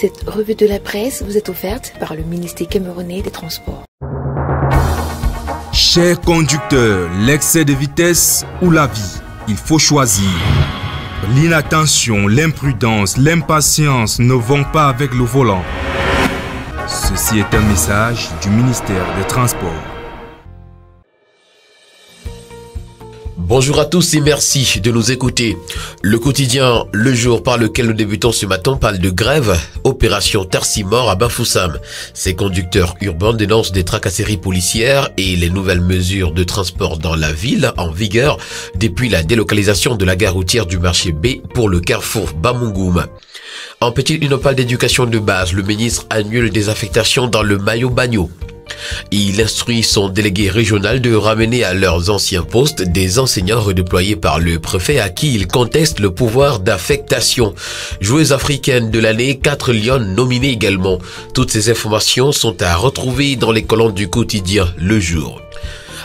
Cette revue de la presse vous est offerte par le ministère camerounais des Transports. Chers conducteurs, l'excès de vitesse ou la vie, il faut choisir. L'inattention, l'imprudence, l'impatience ne vont pas avec le volant. Ceci est un message du ministère des Transports. Bonjour à tous et merci de nous écouter. Le quotidien Le Jour par lequel nous débutons ce matin parle de grève, opération Tarsimor à Bafoussam. Ces conducteurs urbains dénoncent des tracasseries policières et les nouvelles mesures de transport dans la ville en vigueur depuis la délocalisation de la gare routière du marché B pour le carrefour Bamungoum. En petite une parle d'éducation de base, le ministre annule des affectations dans le Mayo Bagno. Il instruit son délégué régional de ramener à leurs anciens postes des enseignants redéployés par le préfet à qui il conteste le pouvoir d'affectation. Joueuse africaine de l'année, 4 lionnes nominées également. Toutes ces informations sont à retrouver dans les colonnes du quotidien Le Jour.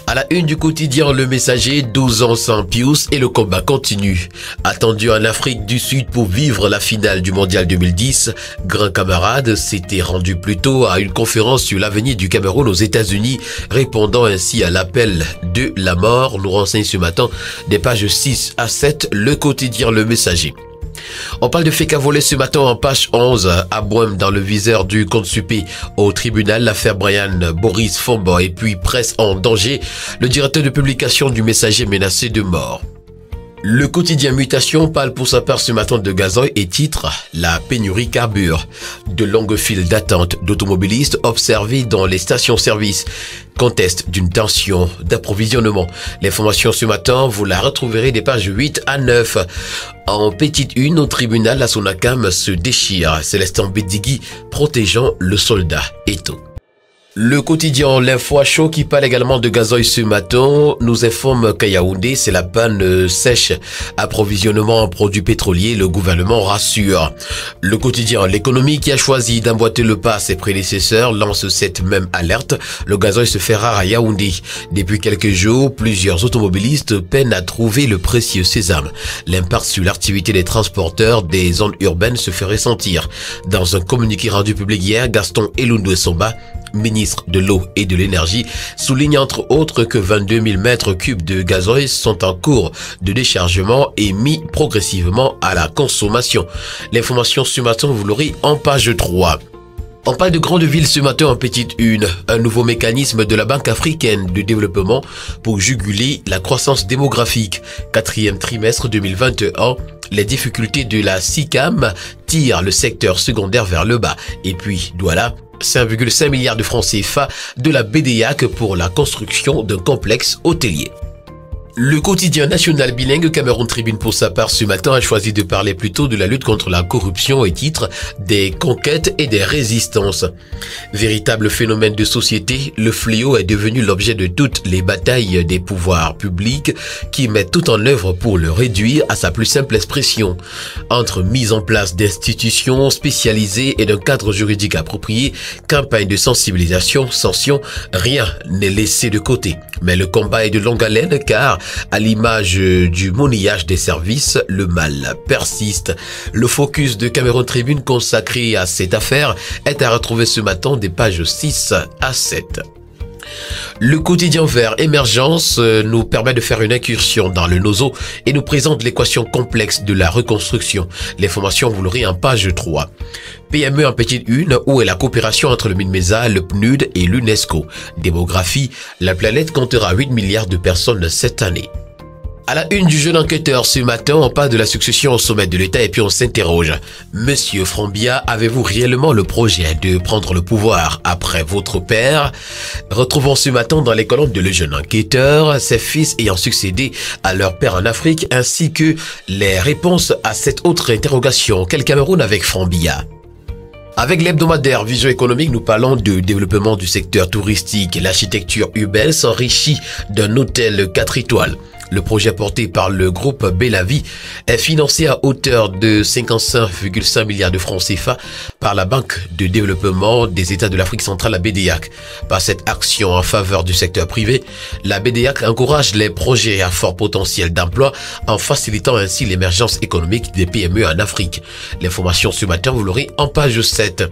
À la une du quotidien Le Messager, 12 ans sans Pius et le combat continue. Attendu en Afrique du Sud pour vivre la finale du Mondial 2010, Grand Camarade s'était rendu plus tôt à une conférence sur l'avenir du Cameroun aux États-Unis, répondant ainsi à l'appel de la mort. Nous renseigne ce matin des pages 6 à 7, le quotidien Le Messager. On parle de faits qu'a volé ce matin en page 11 à Boem dans le viseur du compte Supé. Au tribunal, l'affaire Brian Boris Fombo et puis presse en danger. Le directeur de publication du Messager menacé de mort. Le quotidien Mutation parle pour sa part ce matin de gazoil et titre « La pénurie carbure ». De longues files d'attente d'automobilistes observées dans les stations-service contestent d'une tension d'approvisionnement. L'information ce matin, vous la retrouverez des pages 8 à 9. En petite une, au tribunal, la Sonacam se déchire. Célestin Bédigui protégeant le soldat Eto. Le quotidien L'Info à chaud qui parle également de gazoil ce matin nous informe qu'à Yaoundé, c'est la panne sèche. Approvisionnement en produits pétroliers, le gouvernement rassure. Le quotidien L'économie qui a choisi d'emboîter le pas à ses prédécesseurs lance cette même alerte. Le gazoil se fait rare à Yaoundé. Depuis quelques jours, plusieurs automobilistes peinent à trouver le précieux sésame. L'impact sur l'activité des transporteurs des zones urbaines se fait ressentir. Dans un communiqué rendu public hier, Gaston Elundwe Somba, ministre de l'eau et de l'énergie, souligne entre autres que 22 000 mètres cubes de gazoil sont en cours de déchargement et mis progressivement à la consommation. L'information ce matin, vous l'aurez en page 3. On parle de grandes villes ce matin en petite une. Un nouveau mécanisme de la Banque africaine de développement pour juguler la croissance démographique. 4e trimestre 2021, les difficultés de la SICAM tirent le secteur secondaire vers le bas. Et puis, Douala, 5,5 milliards de francs CFA de la BDIAC pour la construction d'un complexe hôtelier. Le quotidien national bilingue Cameroun Tribune pour sa part ce matin a choisi de parler plutôt de la lutte contre la corruption et titre des conquêtes et des résistances. Véritable phénomène de société, le fléau est devenu l'objet de toutes les batailles des pouvoirs publics qui mettent tout en œuvre pour le réduire à sa plus simple expression. Entre mise en place d'institutions spécialisées et d'un cadre juridique approprié, campagne de sensibilisation, sanctions, rien n'est laissé de côté. Mais le combat est de longue haleine car à l'image du monnayage des services, le mal persiste. Le focus de Cameroun Tribune consacré à cette affaire est à retrouver ce matin des pages 6 à 7. Le quotidien vert Émergence nous permet de faire une incursion dans le Nozo et nous présente l'équation complexe de la reconstruction. L'information, vous l'aurez en page 3. PME en petite une, où est la coopération entre le MINMESA, le PNUD et l'UNESCO. Démographie, la planète comptera 8 milliards de personnes cette année. À la une du jeune enquêteur ce matin, on parle de la succession au sommet de l'État et puis on s'interroge. Monsieur Frambia, avez-vous réellement le projet de prendre le pouvoir après votre père? Retrouvons ce matin dans les colonnes de Le Jeune Enquêteur, ses fils ayant succédé à leur père en Afrique, ainsi que les réponses à cette autre interrogation. Quel Cameroun avec Frambia? Avec l'hebdomadaire Vision économique, nous parlons de développement du secteur touristique. L'architecture urbaine s'enrichit d'un hôtel 4 étoiles. Le projet porté par le groupe Bellavie est financé à hauteur de 55,5 milliards de francs CFA par la Banque de développement des États de l'Afrique centrale, la BEDEAC. Par cette action en faveur du secteur privé, la BEDEAC encourage les projets à fort potentiel d'emploi en facilitant ainsi l'émergence économique des PME en Afrique. L'information ce matin, vous l'aurez en page 7.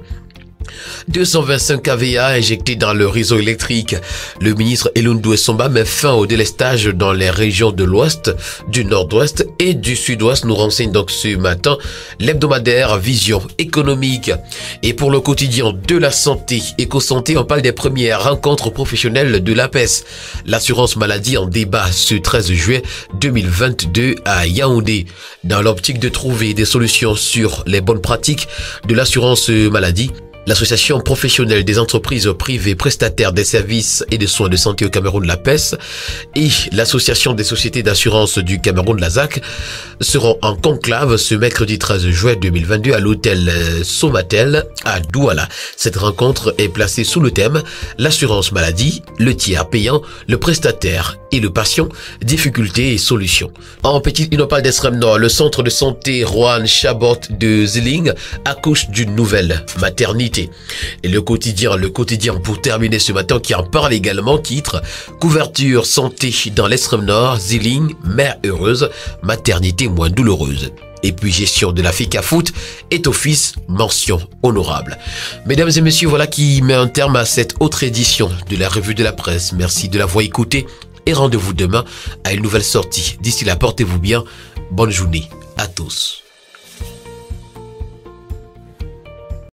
225 kVA injectés dans le réseau électrique. Le ministre Elundou Essomba met fin au délestage dans les régions de l'Ouest, du Nord-Ouest et du Sud-Ouest, nous renseigne donc ce matin l'hebdomadaire Vision économique. Et pour le quotidien de la santé, Éco-Santé, on parle des premières rencontres professionnelles de l'APES. L'assurance maladie en débat ce 13 juillet 2022 à Yaoundé. Dans l'optique de trouver des solutions sur les bonnes pratiques de l'assurance maladie, l'Association professionnelle des entreprises privées prestataires des services et des soins de santé au Cameroun, l'APES, et l'Association des sociétés d'assurance du Cameroun, l'ASAC, seront en conclave ce mercredi 13 juin 2022 à l'hôtel Somatel à Douala. Cette rencontre est placée sous le thème « L'assurance maladie, le tiers payant, le prestataire et le patient, difficultés et solutions ». En petite une parle d'Extrême Nord, le centre de santé Rohan Chabot de Zilling accouche d'une nouvelle maternité. Et le quotidien pour terminer ce matin qui en parle également, titre « Couverture santé dans l'extrême nord, Zilling, mère heureuse, maternité moins douloureuse ». Et puis gestion de la FICA Foot est office mention honorable. Mesdames et messieurs, voilà qui met un terme à cette autre édition de la revue de la presse. Merci de l'avoir écouté et rendez-vous demain à une nouvelle sortie. D'ici là, portez-vous bien. Bonne journée à tous.